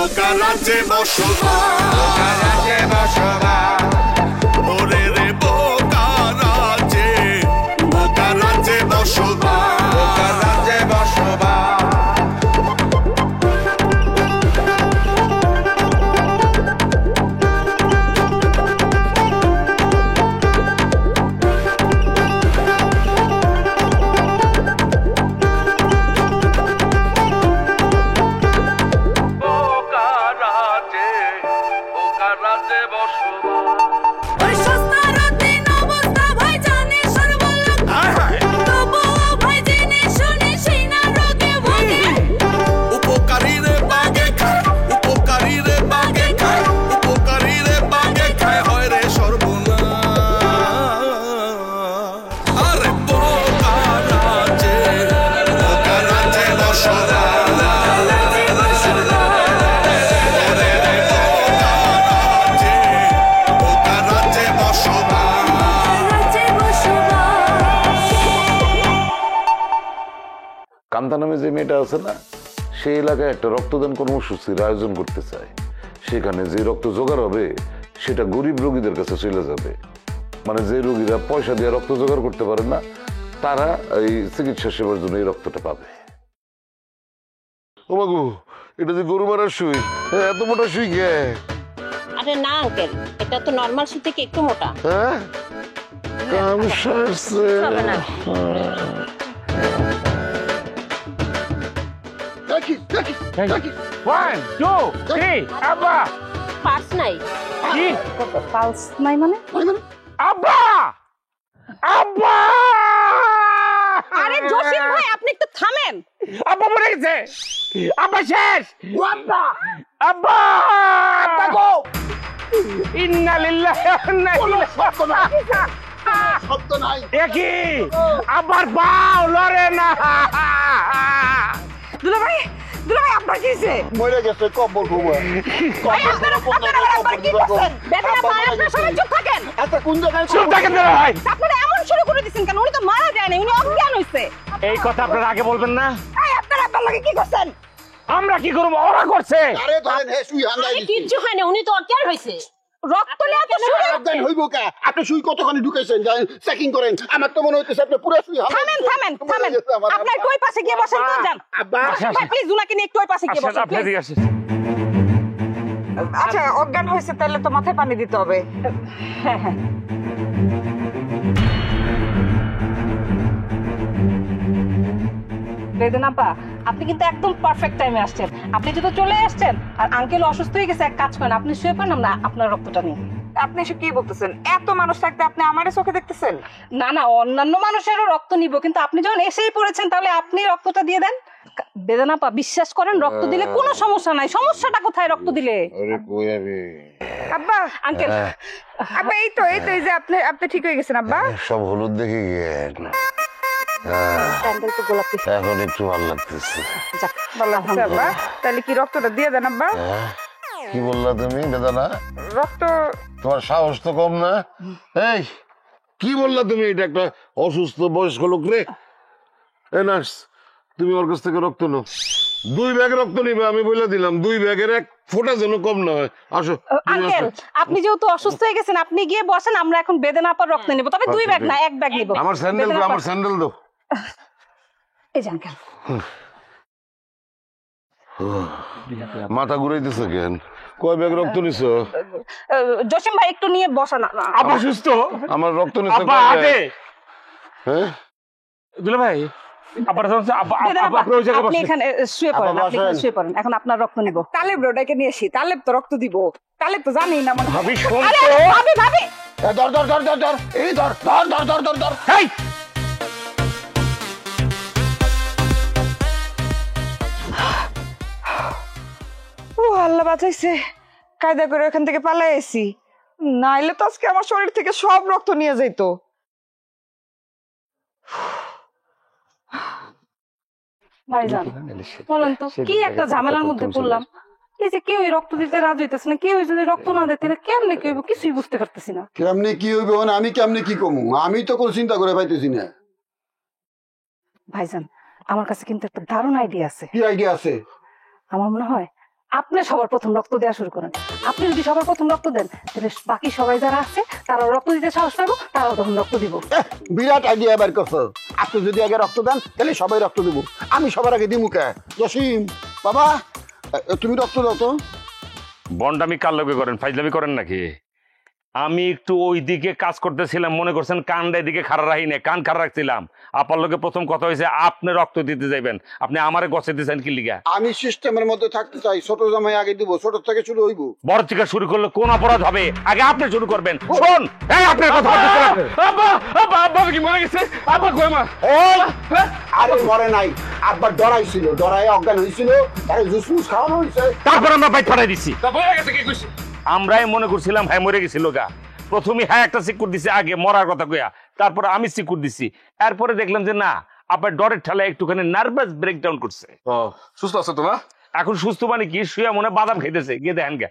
বোকা রাজ্যে বসবাস ওরে রে বোকা রাজ্যে বসবাস কান্তা নামে যে মেয়েটা আছে না, সেই এলাকায় একটা রক্তদান কর্মসূচির আয়োজন করতে চায়। সেখানে যে রক্ত জোগাড় হবে সেটা গরিব রোগীদের কাছে চলে যাবে। মানে যে রোগীরা পয়সা দিয়ে রক্ত জোগাড় করতে পারে না, তারা এই চিকিৎসা সেবার জন্য এই রক্তটা পাবে। ও মাগু, এটা যে গরু মারার সুই, এত মোটা সুই কে? আরে না আঙ্কেল, এটা তো নরমাল সুই থেকে একটু মোটা। হ্যাঁ, কাম সারছে। হবে না। পার্স নাই। পালস নাই মানে? আব্বা আব্বা আরে জসিম ভাই, আপনি একটু থামেন। আব্বা মরে গেছে, আব্বা শেষ। আব্বা আব্বা আব্বা গো, ইন্না লিল্লাহি ওয়া ইন্না ইলাইহি রাজিউন। শব্দ নাই একই, আব্বার পাও লড়ে না। দুলাভাই, দুলাভাই আপনার কি হইছে? মরে গেছে কবর ঘুমা। ভাই আপনারা আপনারা কি করছেন? বেটা মারা আপনারা সবাই চুপ থাকেন। আচ্ছা কোন জায়গায় চুপ থাকেন না ভাই। আপনারা এমন শুরু করে দিবেন কেন? উনি তো মারা যায় না, উনি অজ্ঞান হইছে। এই কথা আপনারা আগে বলবেন না। এই আপনারা আপনার লাগে কি করছেন? আমরা কি করব? ওরা করছে। আরে ধরেন হে সুই হান্দাই আরে কিচ্ছু হয় না, উনি তো অজ্ঞান হয়েছে। রক্ত লিয়া তো শুরু। সাবধান হইব কা? আপনি সুই কতখানি ঢুকাইছেন চেকিং করেন। আমার তো মনে হইতেছে আপনি পুরো সুই হান্দাই। থামেন থামেন থামেন, আপনি একটু ওই পাশে গিয়ে বসেন তো। যান আব্বা ভাই, প্লিজ উনাকে নিয়ে একটু ওই পাশে গিয়ে বসেন। আপনি এদিকে আসেন। আচ্ছা, অজ্ঞান হয়েছে তাহলে তো মাথায় পানি দিতে হবে। হ্যাঁ হ্যাঁ। বেদনাপা, আপনি কিন্তু একদম পারফেক্ট টাইমে আসছেন। আপনি যদি চলে আসছেন আর আঙ্কেল অসুস্থ হয়ে গেছে, এক কাজ করেন, আপনি শুয়ে পড়েন, না আপনার রক্তটা নিন। আপনি এসব কি বলতেছেন? এত মানুষ থাকতে আপনি আমারে চোখে দেখতেছেন? না না, অন্যান্য মানুষেরও রক্ত নিব, কিন্তু আপনি যখন এসেই পড়েছেন তাহলে আপনি রক্তটা দিয়ে দেন। বেদনাপা, বিশ্বাস করেন, রক্ত দিলে কোনো সমস্যা নাই। সমস্যাটা কোথায় রক্ত দিলে? আরে কই আমি আব্বা, আঙ্কেল, আব্বা এই তো এই যে আপনি ঠিক হয়ে গেছেন আব্বা। সব হলুদ দেখে গেল, প্যান্ডেল তো গোলাপি। এখন একটু ভালো লাগতেছে। যাক, ভালো লাগছে আব্বা। তাহলে কি রক্তটা দিয়ে দেন আব্বা? কি বললা তুমি বেদানা? রক্ত তোমার সাহস তো কম না। এই কি বললা তুমি? এটা একটা অসুস্থ বয়স্ক লোক রে। এই নার্স, তুমি ওর কাছ থেকে রক্ত নাও। 2 ব্যাগ রক্ত নিবে, আমি বলে দিলাম। 2 ব্যাগের 1 ফোঁটা যেন কম না হয়। আসো তুমি আঙ্কেল, আসো। আপনি যেহেতু অসুস্থ হয়ে গেছেন, আপনি গিয়ে বসেন, আমরা এখন বেদনাপার রক্ত নেব। তবে 2 ব্যাগ না, 1 ব্যাগ নিব। আমার স্যান্ডেল দাও, আমার স্যান্ডেল দাও। এই যে আঙ্কেল, মাথা ঘুরাইতেছে কেন? কয় ব্যাগ রক্ত নিছো? জসিম ভাই একটু নিয়ে বসান। আব্বা সুস্থ। আমার রক্ত নিছো আব্বা কয় আগে। ব্যাগ? হ্যাঁ দুলা ভাই, আব্বার আব্বা আব্বা বেদনাপা, ওই জায়গায় আপনি বসেন। এখানে শুয়ে পড়েন, আপা আপনি এখানে বসেন। শুয়ে পড়েন। এখন আপনার রক্ত নিব। তালেব রোডাকে নিয়ে এসি। তালেব তো রক্ত দিব। তালেব তো জানেই না মনে হয়। ভাবি শুন আরে তো। ভাবি, ভাবি, ধর ধর ধর ধর ধর এই ধর ধর ধর ধর ধর ধর। এই ও আল্লাহ বাঁচাইছে। কায়দা করে এখান থেকে পালাই এসি, নাইলে তো আজকে আমার শরীর থেকে সব রক্ত নিয়ে যাইতো। ভাইজান বলেন তো, কি একটা ঝামেলার মধ্যে পড়লাম। এই যে কেউ রক্ত দিতে রাজি হইতেছে না, কেউ যদি রক্ত না দিতে, কেমনে কেউ কিছুই বুঝতে পারতেছি না। কেমনে কি হইবে? আমি কেমনে কি কমু? আমি তো কোন চিন্তা করে পাইতেছি না। ভাইজান, আমার কাছে কিন্তু একটা দারুণ আইডিয়া আছে। কি আইডিয়া আছে? আমার মনে হয় আপনি সবার প্রথম রক্ত দেওয়া শুরু করেন। আপনি যদি সবার প্রথম রক্ত দেন তাহলে বাকি সবাই যারা আছে তারাও রক্ত দিতে সাহস পাবো, তারাও তখন রক্ত দিব। বিরাট আইডিয়া বের করছো। আপনি যদি আগে রক্ত দেন তাহলে সবাই রক্ত দিব, আমি সবার আগে দিমু কে? জসিম বাবা, তুমি রক্ত দাও তো। বন্ডামি কার লগে করেন, ফাইজলামি করেন নাকি? আমি একটু ওই দিকে কাজ করতেছিলাম, মনে করছেন কানটা এদিকে খাড়া রাখি না, কান খাড়া রাখছিলাম। আপার লোকে প্রথম কথা হয়েছে আপনি রক্ত দিতে যাইবেন, আপনি আমারে গছে দিচ্ছেন কি লিগা? আমি সিস্টেমের মধ্যে থাকতে চাই, ছোট জামাই আগে দিব, ছোট থেকে শুরু হইব। বড় থেকে শুরু করলে কোন অপরাধ হবে? আগে আপনি শুরু করবেন। শোন, এই আপনার কথা আব্বা আব্বা আব্বা কি মরে গেছে? আব্বা কই মা? আরে মরে নাই, আব্বার ডরাইছিল, ডরাই অজ্ঞান হয়েছিল, তারে জুস মুস খাওয়ানো হয়েছে। তারপর আমরা বাইট পাঠাই দিছি। আমরাই মনে করছিলাম হ্যাঁ মরে গেছিল গা। প্রথমে হ্যাঁ একটা সিকুর দিছে আগে মরার কথা কইয়া, তারপরে আমি সিকুর দিছি। এরপরে দেখলাম যে না, আপনার ডরের ঠেলায় একটুখানি নার্ভাস ব্রেকডাউন করছে। সুস্থ আছে তো না? এখন সুস্থ মানে কি, শুয়ে মনে বাদাম খাইতেছে, গিয়ে দেখেন গে।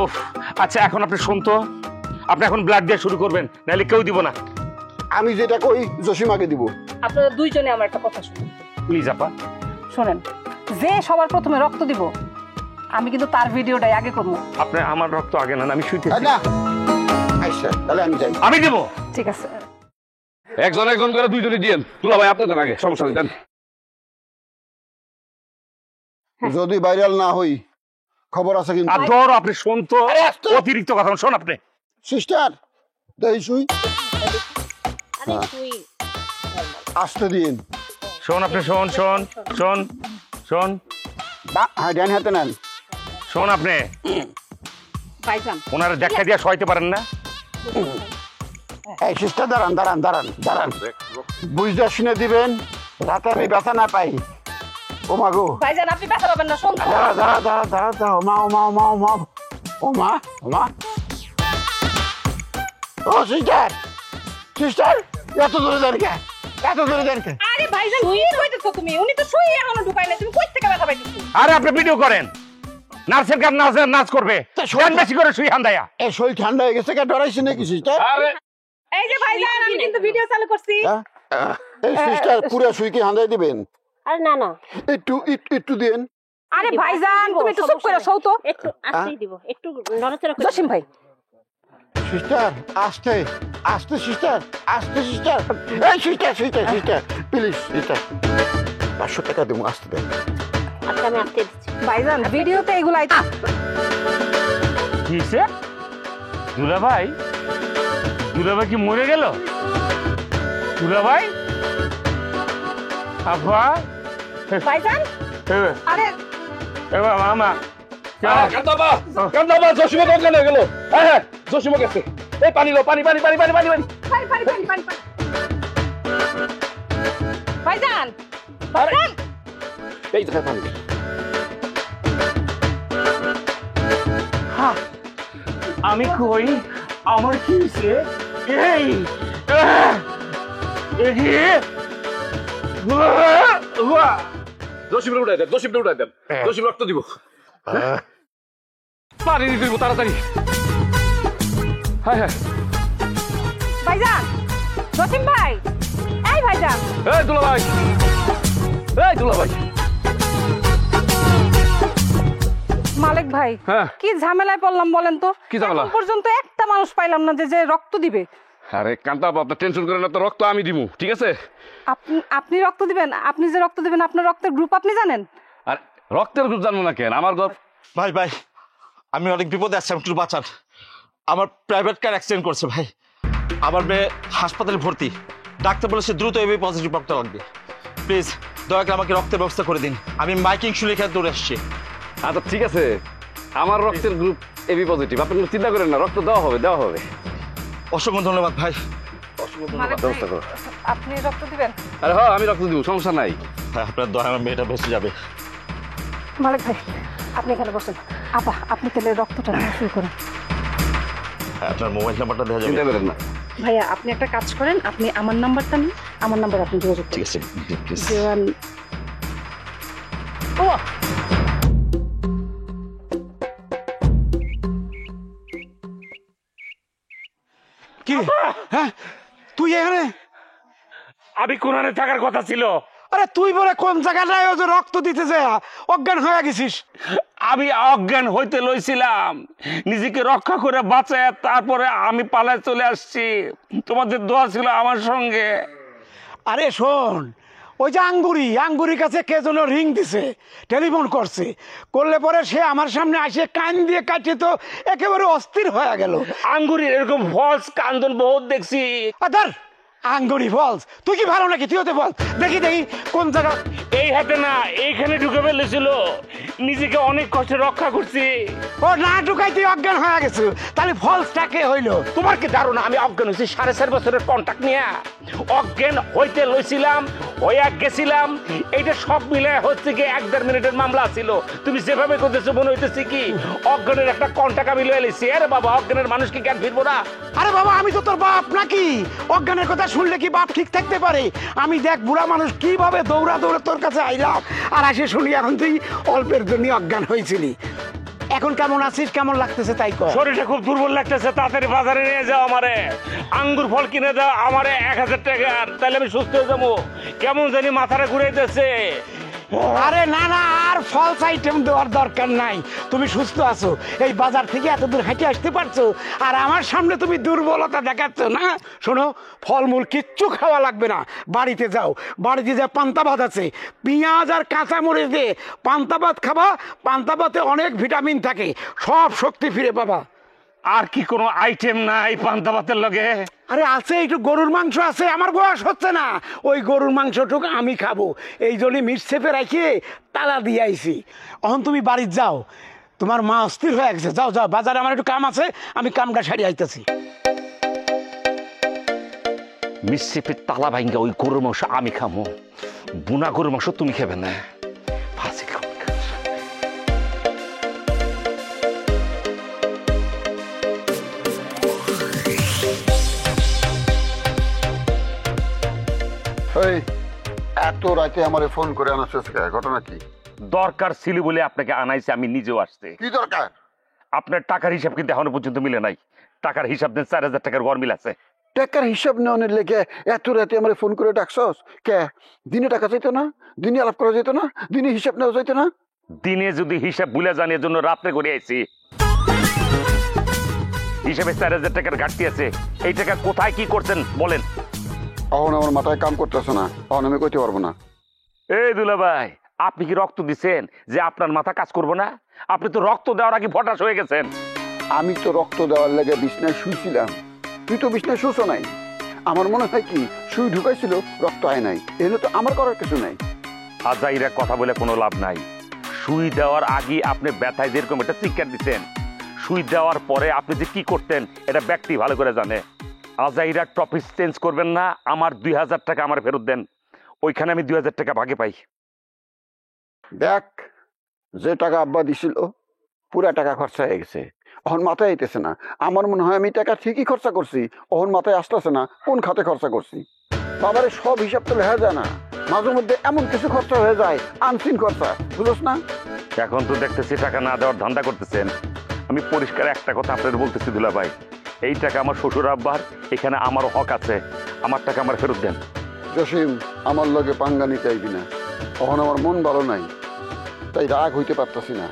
ওফ, আচ্ছা এখন আপনি শুন তো, আপনি এখন ব্লাড দিয়ে শুরু করবেন, নাহলে কেউ দিব না। আমি যেটা কই জসিম আগে দিব। আপনারা দুইজনে আমার একটা কথা শুনুন প্লিজ আপা। শোনেন, যে সবার প্রথমে রক্ত দিব আমি কিন্তু তার ভিডিওটাই আগে করবো। আপনি আমার রক্ত আগে নেন, আমি শুইতে না আচ্ছা তাহলে আমি যাই। আমি দেব। ঠিক আছে, একজন একজন করে দুইজনে দিয়েন। তুলা ভাই আপনাদের আগে, সমস্যা নেই। দেন। যদি ভাইরাল না হই খবর আছে কিন্তু। আর ধর আপনি শুন তো, অতিরিক্ত কথা শোন আপনি। সিস্টার দেই শুই আরে তুই আসতে দিন। শোন আপনি, শোন শোন শোন শোন হ্যাঁ ডান হাতে নেন। শোন আপনি, ভাইজান ওনারা দেখা দিয়া সইতে পারেন না। এই সিস্টার দাঁড়ান দাঁড়ান দাঁড়ান দাঁড়ান, বুঝতে শুনে দিবেন, রাতে আমি ব্যথা না পাই। ও মা গো, ভাইজান আপনি ব্যথা পাবেন না, শুন। দাঁড়া দাঁড়া দাঁড়া দাঁড়া দাঁড়া, ও মা ও মা ও মা ও মা ও মা ও মা। ও সিস্টার সিস্টার, এত দূরে দেন কে? এত দূরে দেন কে? আরে ভাইজান কি কইতেছো তুমি? উনি তো শুই এখনো ঢুকাই না, তুমি কই থেকে ব্যথা পাইতেছো? আরে আপনি ভিডিও করেন, নার্সের কাম নার্সের নাচ করবে, শোন বেশি করে শুই হান্দায়া। এই শরীর ঠান্ডা হয়ে গেছে কে? ডরাইছে নাকি সিস্টার? এই যে ভাইজান আমি কিন্তু ভিডিও চালু করছি। এই সিস্টার পুরো শুই কি হান্দাই দিবেন? আরে না না, একটু একটু দেন। আরে ভাইজান তুমি একটু চুপ করে শোও তো। একটু আস্তেই দিব, একটু নড়াচড়া করে। জসিম ভাই সিস্টার আস্তে আস্তে, সিস্টার আস্তে, সিস্টার এই sister sister sister please sister 500 টাকা দেবো, আসতে দেন। আচ্ছা আমি আস্তে দিচ্ছি। ভাইজান ভিডিওতে এগুলাই কি হইছে? দুলাভাই, দুলাভাই কি মরে গেল? দুলাভাই আব্বা, ভাইজান আরে এবার মামা কান্দাবা কান্দাবা, জসিমা কোথায় গেল? হ্যাঁ হ্যাঁ জসিমা গেছে। এই পানি লো, পানি পানি পানি পানি পানি পানি। পানি পানি পানি পানি পানি। ভাইজান ভাইজান এই তো পানি। আমি কই, আমার কি হইছে? এই জসিমরে উঠাই দেন, জসিমরে উঠাই দেন। জসিম রক্ত দিব। পানি নিয়ে দিব তাড়াতাড়ি। হ্যাঁ হ্যাঁ। ভাইজান জসিম ভাই, এই ভাইজান। এই দুলা ভাই, এই দুলা ভাই। মালিক ভাই হ্যাঁ। কি ঝামেলায় পড়লাম বলেন তো? কি ঝামেলা? এখন পর্যন্ত একটা মানুষ পাইলাম না যে যে রক্ত দিবে। আরে কান্তাবা, আপনার টেনশন করেন না তো, রক্ত আমি দিমু, ঠিক আছে? আপনি রক্ত দিবেন? আপনি যে রক্ত দিবেন আপনার রক্তের গ্রুপ আপনি জানেন? আর রক্তের গ্রুপ জানবো না কেন? আমার গল্প। ভাই ভাই আমি অনেক বিপদে আছি, একটু বাঁচান। আমার প্রাইভেট কার অ্যাক্সিডেন্ট করছে ভাই, আমার মেয়ে হাসপাতালে ভর্তি, ডাক্তার বলেছে দ্রুত এবি পজিটিভ রক্ত লাগবে। প্লিজ দয়া করে আমাকে রক্তের ব্যবস্থা করে দিন, আমি মাইকিং শুনে এখানে দৌড়ে আসছি। আচ্ছা ঠিক আছে, আমার রক্তের গ্রুপ এবি পজিটিভ, আপনি কোনো চিন্তা করেন না, রক্ত দেওয়া হবে দেওয়া হবে। অসংখ্য ধন্যবাদ ভাই। মালিক ভাই, আপনি রক্ত দিবেন? আরে হ্যাঁ আমি রক্ত দিব, সমস্যা নাই। হ্যাঁ আপনার দয়া আমার মেয়েটা বেঁচে যাবে। মালিক ভাই আপনি এখানে বসেন। আপা আপনি তাহলে রক্তটা নেওয়া শুরু করেন। হ্যাঁ আপনার মোবাইল নাম্বারটা দেওয়া যাবে? চিন্তা করেন না। ভাইয়া আপনি একটা কাজ করেন, আপনি আমার নাম্বারটা নিন, আমার নাম্বার আপনি যোগাযোগ ঠিক করুন। আছে প্লিজ। ও কি? হ্যাঁ তুই এখানে? আমি কোরআনে থাকার কথা ছিল, আরে তুই বলে কোন জায়গাটায় ওই যে রক্ত দিতে যায় অজ্ঞান হয়ে গেছিস? আমি অজ্ঞান হইতে লইছিলাম, নিজেকে রক্ষা করে বাঁচায় তারপরে আমি পালায় চলে আসছি। তোমাদের দোয়া ছিল আমার সঙ্গে। আরে শোন, ওই যে আঙ্গুরির কাছে কে যেন রিং দিছে, টেলিফোন করছে, করলে পরে সে আমার সামনে আসে কান দিয়ে কাটিয়ে তো একেবারে অস্থির হয়ে গেল। আঙ্গুরির এরকম ফলস কান্দন বহুত দেখছি। আদার আঙ্গুরি ফলস, তুই কি ভালো নাকি? তুই হতে বল দেখি দেখি কোন জায়গা। এই হাতে না, এইখানে ঢুকে ফেলেছিল, নিজেকে অনেক কষ্টে রক্ষা করছি। ও না ঢুকাই তুই অজ্ঞান হয়ে গেছে, তাহলে ফলসটা কে হইলো? তোমার কি ধারণা আমি অজ্ঞান হয়েছি 4.5 বছরের কন্ট্যাক্ট নিয়ে? অজ্ঞান হইতে লইছিলাম, হইয়া গেছিলাম, এইটা সব মিলে হচ্ছে কি 1-1.5 মিনিটের মামলা ছিল। তুমি যেভাবে করতেছো মনে হইতেছে কি অজ্ঞানের একটা কন্ট্যাক্ট আমি লয়ে লইছি। আরে বাবা, অজ্ঞানের মানুষ কি জ্ঞান ফিরবো না? আরে বাবা, আমি তো তোর বাপ নাকি? অজ্ঞানের কথা শুনলে কি বাপ ঠিক থাকতে পারে? আমি দেখ বুড়া মানুষ কিভাবে দৌড়া দৌড়ে তোর কাছে আইলাম, আর এসে শুনি এখন তুই অল্পের জন্য অজ্ঞান হয়েছিলি। এখন কেমন আছিস, কেমন লাগতেছে তাই কর। শরীরটা খুব দুর্বল লাগতেছে, তাড়াতাড়ি বাজারে নিয়ে যাও আমারে। আঙ্গুর ফল কিনে দাও আমারে 1000 টাকার, তাহলে আমি সুস্থ হয়ে যাবো। কেমন জানি মাথাটা ঘুরাইতেছে। আরে না না, আর ফলস আইটেম দেওয়ার দরকার নাই, তুমি সুস্থ আছো, এই বাজার থেকে এত দূর হেঁটে আসতে পারছো, আর আমার সামনে তুমি দুর্বলতা দেখাচ্ছ না। শোনো, ফলমূল কিচ্ছু খাওয়া লাগবে না, বাড়িতে যাও, বাড়িতে যা পান্তা ভাত আছে, পেঁয়াজ আর কাঁচা মরিচ দিয়ে পান্তা ভাত খাবা। পান্তা ভাতে অনেক ভিটামিন থাকে, সব শক্তি ফিরে পাবা। আর কি কোনো আইটেম নাই পান্তা ভাতের লগে? আরে আছে, একটু গরুর মাংস আছে, আমার বয়স হচ্ছে না, ওই গরুর মাংসটুকু আমি খাবো, এই জন্য মিট সেপে রাখিয়ে তালা দিয়ে আইছি। এখন তুমি বাড়িতে যাও, তোমার মা অস্থির হয়ে গেছে, যাও যাও, বাজারে আমার একটু কাম আছে, আমি কামটা সারিয়ে আইতেছি। মিসেপের তালা ভাঙ্গা ওই গরুর মাংস আমি খামো, বুনা গরুর মাংস তুমি খাবে না। ফাঁসি খাও। এই এত রাতে আমারে ফোন করে আনাচ্ছিস কে? ঘটনা কি? দরকার ছিল বলে আপনাকে আনাইছি, আমি নিজেও আসছে। কি দরকার? আপনার টাকার হিসাব কিন্তু এখনো পর্যন্ত মিলে নাই। টাকার হিসাব দেন, 4000 টাকার ঘর মিল আছে। টাকার হিসাব নেওয়ার লেগে এত রাতে আমারে ফোন করে ডাকছস কে? দিনে টাকা চাইতো না? দিনে আলাপ করা যেত না? দিনে হিসাব নেওয়া যাইতো না? দিনে যদি হিসাব ভুলে যান, এর জন্য রাত্রে করে আইছি। হিসাবে 4000 টাকার ঘাটতি আছে। এই টাকা কোথায় কি করছেন বলেন? এখন আমার মাথায় কাম করতেছে না, এখন আমি কইতে পারবো না। এই দুলা ভাই, আপনি কি রক্ত দিচ্ছেন যে আপনার মাথা কাজ করবো না? আপনি তো রক্ত দেওয়ার আগে ফটাস হয়ে গেছেন। আমি তো রক্ত দেওয়ার লেগে বিছনায় শুইছিলাম, তুই তো বিছনায় শুছো নাই। আমার মনে হয় কি সুই ঢুকাইছিল, রক্ত আয় নাই, এগুলো তো আমার করার কিছু নাই। আজাইরা কথা বলে কোনো লাভ নাই। সুই দেওয়ার আগে আপনি ব্যথায় যেরকম একটা চিৎকার দিচ্ছেন, সুই দেওয়ার পরে আপনি যে কি করতেন এটা ব্যক্তি ভালো করে জানে। আজাইরা টপিক চেঞ্জ করবেন না, আমার 2000 টাকা আমার ফেরত দেন, ওইখানে আমি 2000 টাকা ভাগে পাই। দেখ, যে টাকা আব্বা দিছিল পুরা টাকা খরচা হয়ে গেছে, এখন মাথায় আইতেছে না। আমার মনে হয় আমি টাকা ঠিকই খরচা করছি, এখন মাথায় আসতেছে না কোন খাতে খরচা করছি। বাবারে সব হিসাব তো লেখা যায় না, মাঝে মধ্যে এমন কিছু খরচা হয়ে যায়, আনসিন খরচা, বুঝোস না? এখন তো দেখতেছি টাকা না দেওয়ার ধান্দা করতেছেন। আমি পরিষ্কার একটা কথা আপনার বলতেছি দুলা ভাই, এই টাকা আমার শ্বশুর আব্বার, এখানে আমারও হক আছে, আমার টাকা আমার ফেরত দেন। জসিম, আমার লগে পাঙ্গা নিতে আইবি না, এখন আমার মন ভালো নাই, তাই রাগ হইতে পারতাছি না।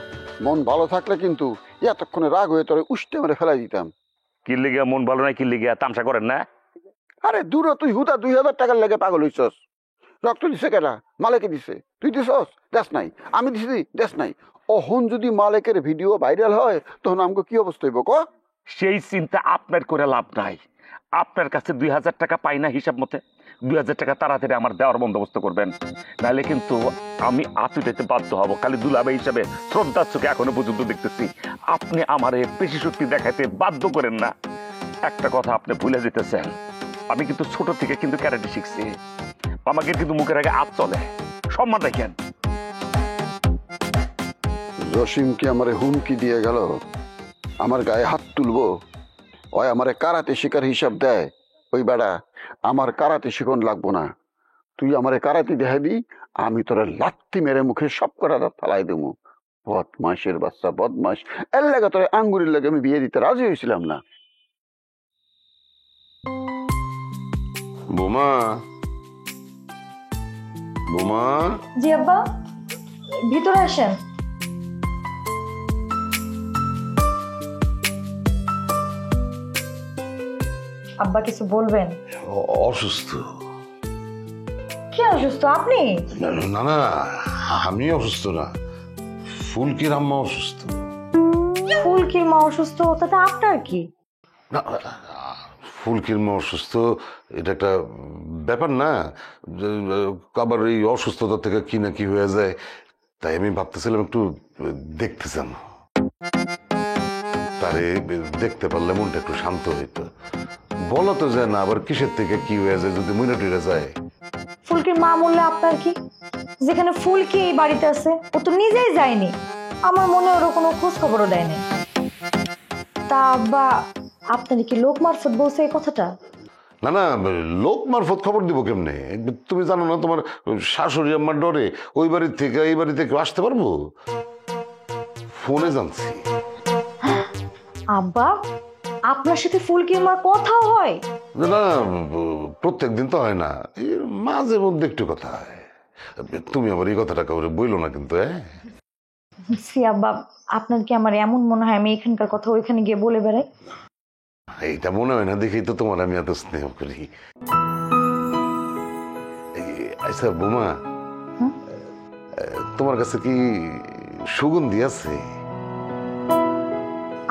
মন ভালো থাকলে কিন্তু এতক্ষণে রাগ হয়ে তোরে উষ্টে মেরে ফেলাই দিতাম। কি লিগা মন ভালো নাই, কি লিগা তামসা করেন না? আরে দূর, তুই হুদা 2000 টাকার লেগে পাগল হইছস। রক্ত দিছে কেটা? মালেকে দিছে, তুই দিছস? দেশ নাই। আমি দিছি, দেশ নাই। অহন যদি মালেকের ভিডিও ভাইরাল হয় তখন আমাকে কি অবস্থা হইব ক? সেই চিন্তা আপনার করে লাভ নাই। আপনার কাছে 2000 টাকা পাই না হিসাব মতে, 2000 টাকা তাড়াতাড়ি আমার দেওয়ার বন্দোবস্ত করবেন, নাহলে কিন্তু আমি আতুটাতে বাধ্য হব। খালি দুলাভাই হিসাবে শ্রদ্ধার চোখে এখনো পর্যন্ত দেখতেছি, আপনি আমারে পেশি শক্তি দেখাইতে বাধ্য করেন না। একটা কথা আপনি ভুলে যেতেছেন, আমি কিন্তু ছোট থেকে কিন্তু ক্যারাটে শিখছি, আমাকে কিন্তু মুখের আগে হাত চলে, সম্মান রাখেন। জসিম কি আমারে হুমকি দিয়ে গেল আমার গায়ে হাত তুলবো? ওই আমারে কারাতে শিকার হিসাব দেয়, ওই বেড়া আমার কারাতে শিখন লাগবো না। তুই আমারে কারাতে দেখাবি, আমি তোরা লাত্তি মেরে মুখে সব করা ফালাই দেবো। বদমাসের বাচ্চা, বদমাস। এর লাগে তোর আঙ্গুরের লাগে আমি বিয়ে দিতে রাজি হয়েছিলাম না। বোমা, বোমা, জি আব্বা, ভিতরে আসেন। আব্বা কিছু বলবেন? অসুস্থ। কি অসুস্থ আপনি? না না, আমি অসুস্থ না, ফুলকির আম্মা অসুস্থ। ফুলকির মা অসুস্থ, তাতে আপনার কি? না, ফুলকির মা অসুস্থ এটা একটা ব্যাপার না, আবার এই অসুস্থতা থেকে কি না কি হয়ে যায়, তাই আমি ভাবতেছিলাম একটু দেখতে চান, তারে দেখতে পারলে মনটা একটু শান্ত হইতো। বলা তো যায় না আবার কিসের থেকে কি হয়ে যায় যদি মনে টুরে যায়। ফুলকির মা বললে আপনার কি? যেখানে ফুলকি এই বাড়িতে আছে ও তো নিজেই যায়নি, আমার মনে ওর কোনো খোঁজ খবরও দেয়নি। তা আব্বা আপনার কি লোক মারফত বলছে এই কথাটা? না না, লোক মারফত খবর দিব কেমনে? তুমি জানো না তোমার শাশুড়ি আম্মার ডরে ওই বাড়ির থেকে এই বাড়িতে কেউ আসতে পারবো? ফোনে জানছি। আব্বা আপনার সাথে ফুলকির মার কথাও হয়? না, প্রত্যেক দিন তো হয় না, এই মাঝে মধ্যে একটু কথা হয়। তুমি আবার এই কথাটা কাউরে বইলো না কিন্তু। সি আব্বা, আপনার কি আমার এমন মনে হয় আমি এখানকার কথা ওইখানে গিয়ে বলে বেড়াই? এইটা মনে হয় না দেখেই তো তোমার আমি এত স্নেহ করি। আচ্ছা বোমা, তোমার কাছে কি সুগন্ধি আছে?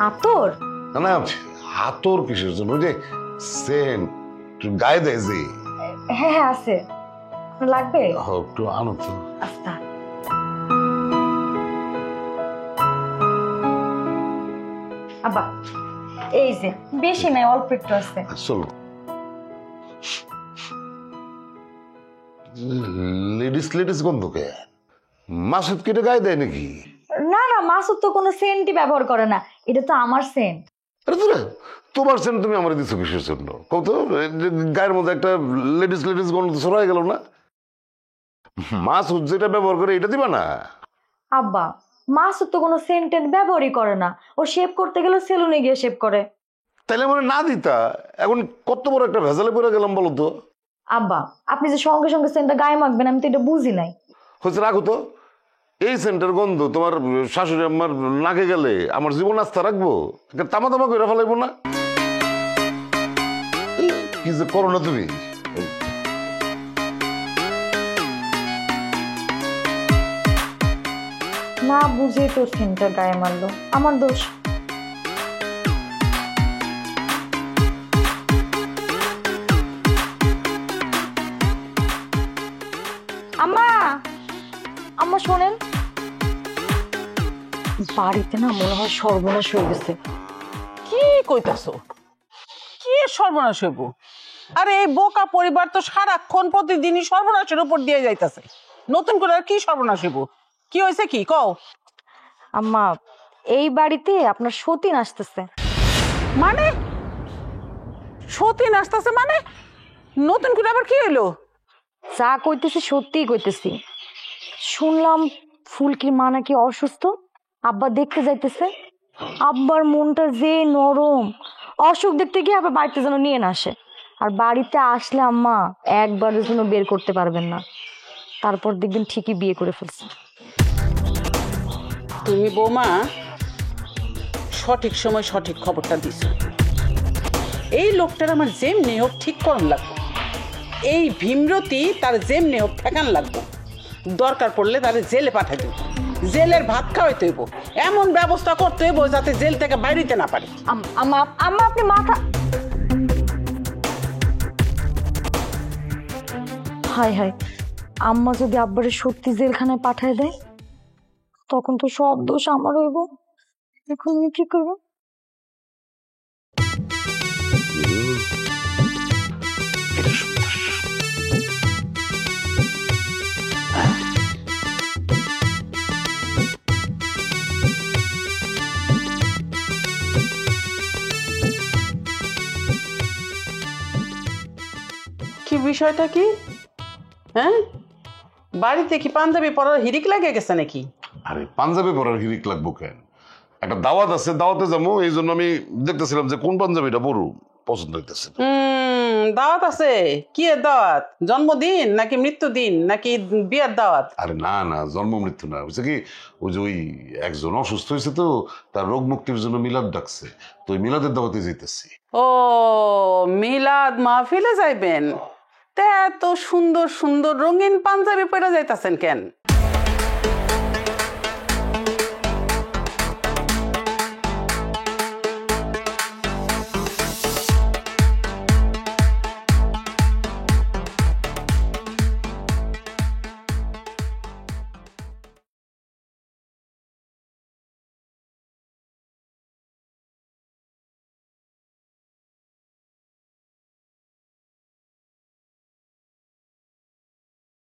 আতর? না না, আতর কিসের জন্য? যে সেন্ট গায়ে দেয় যে। হ্যাঁ হ্যাঁ আছে, লাগবে? একটু আনো তো। আচ্ছা আব্বা, এই যে বেশি নাই, অল্প একটু আছে। চলো, লেডিস লেডিস গন্ধ কে? মাসুদ কেটে গায়ে দেয় নাকি? না না, মাসুদ তো কোনো সেন্টই ব্যবহার করে না, এটা তো আমার সেন্ট। তোমার সেন্ট তুমি আমার দিচ্ছ কিসের জন্য? কত গায়ের মধ্যে একটা লেডিস লেডিস গন্ধ ছড়াই গেল না? মাসুদ যেটা ব্যবহার করে এটা দিবা না? আব্বা মাসুদ তো কোনো সেন্টেন্ট ব্যবহারই করে না, ও শেভ করতে গেলে সেলুনে গিয়ে শেভ করে। তাইলে মানে না দিতা, এখন কত বড় একটা ভেজালে পড়ে গেলাম বলো তো। আব্বা আপনি যে সঙ্গে সঙ্গে সেন্টটা গায়ে মাখবেন আমি তো এটা বুঝি নাই। হচ্ছে রাখো তো, এই সেন্টের গন্ধ তোমার শাশুড়ি আমার নাকে গেলে আমার জীবন আস্থা রাখবো? তামা তামা করে ফেলাইবো না? কি যে করো না তুমি। না বুঝে তো সেন্টটা গায়ে মারলো, আমার দোষ। আম্মা, আম্মা শোনেন, বাড়িতে না মনে হয় সর্বনাশ হয়ে গেছে। কি কইতাছো? কি সর্বনাশ হইব? আরে এই বোকা পরিবার তো সারাক্ষণ প্রতিদিনই সর্বনাশের উপর দিয়ে যাইতাছে, নতুন করে আর কি সর্বনাশ হইব? কি হয়েছে কি কও? আম্মা এই বাড়িতে আপনার সতীন আসতেছে। মানে সতীন আসতেছে? মানে নতুন করে আবার কি হইলো? যা কইতেছি সত্যিই কইতেছি, শুনলাম ফুলকির মা নাকি অসুস্থ, আব্বা দেখতে যাইতেছে। আব্বার মনটা যে নরম, অসুখ দেখতে গিয়ে আবার বাড়িতে যেন নিয়ে না আসে, আর বাড়িতে আসলে আম্মা একবারের জন্য বের করতে পারবেন না, তারপর দেখবেন ঠিকই বিয়ে করে ফেলছে। তুমি বৌমা সঠিক সময় সঠিক খবরটা দিছ। এই লোকটার আমার যেমনি হোক ঠিক করন লাগবে, এই ভীমরতি তার যেমনি হোক ঠেকান লাগবে, দরকার পড়লে তার জেলে পাঠাই দেব, জেলের ভাত খাওয়াইতে হইব, এমন ব্যবস্থা করতে হইব যাতে জেল থেকে বাইরেতে না পারে। আম্মা আম্মা আপনি মাথা, হায় হায়, আম্মা যদি আব্বারে সত্যি জেলখানায় পাঠায় দেয় তখন তো সব দোষ আমার হইব, এখন আমি কি করবো? কি বিষয়টা কি? হ্যাঁ, বাড়িতে কি পাঞ্জাবি পরার হিরিক লাগে গেছে নাকি? আরে পাঞ্জাবি পরার হিরিক লাগবো কেন? একটা দাওয়াত আছে, দাওয়াতে যাবো, এই জন্য আমি দেখতেছিলাম যে কোন পাঞ্জাবিটা পরু, পছন্দ হইতেছে। দাওয়াত আছে? কি এর দাওয়াত? জন্মদিন নাকি মৃত্যুদিন নাকি বিয়ের দাওয়াত? আরে না না, জন্ম মৃত্যু না, বুঝছে কি, ওই যে ওই একজন অসুস্থ হয়েছে তো, তার রোগ মুক্তির জন্য মিলাদ ডাকছে, তো ওই মিলাদের দাওয়াতে যেতেছি। ও মিলাদ মাহফিলে যাইবেন? তা এত সুন্দর সুন্দর রঙিন পাঞ্জাবি পরে যাইতাছেন কেন?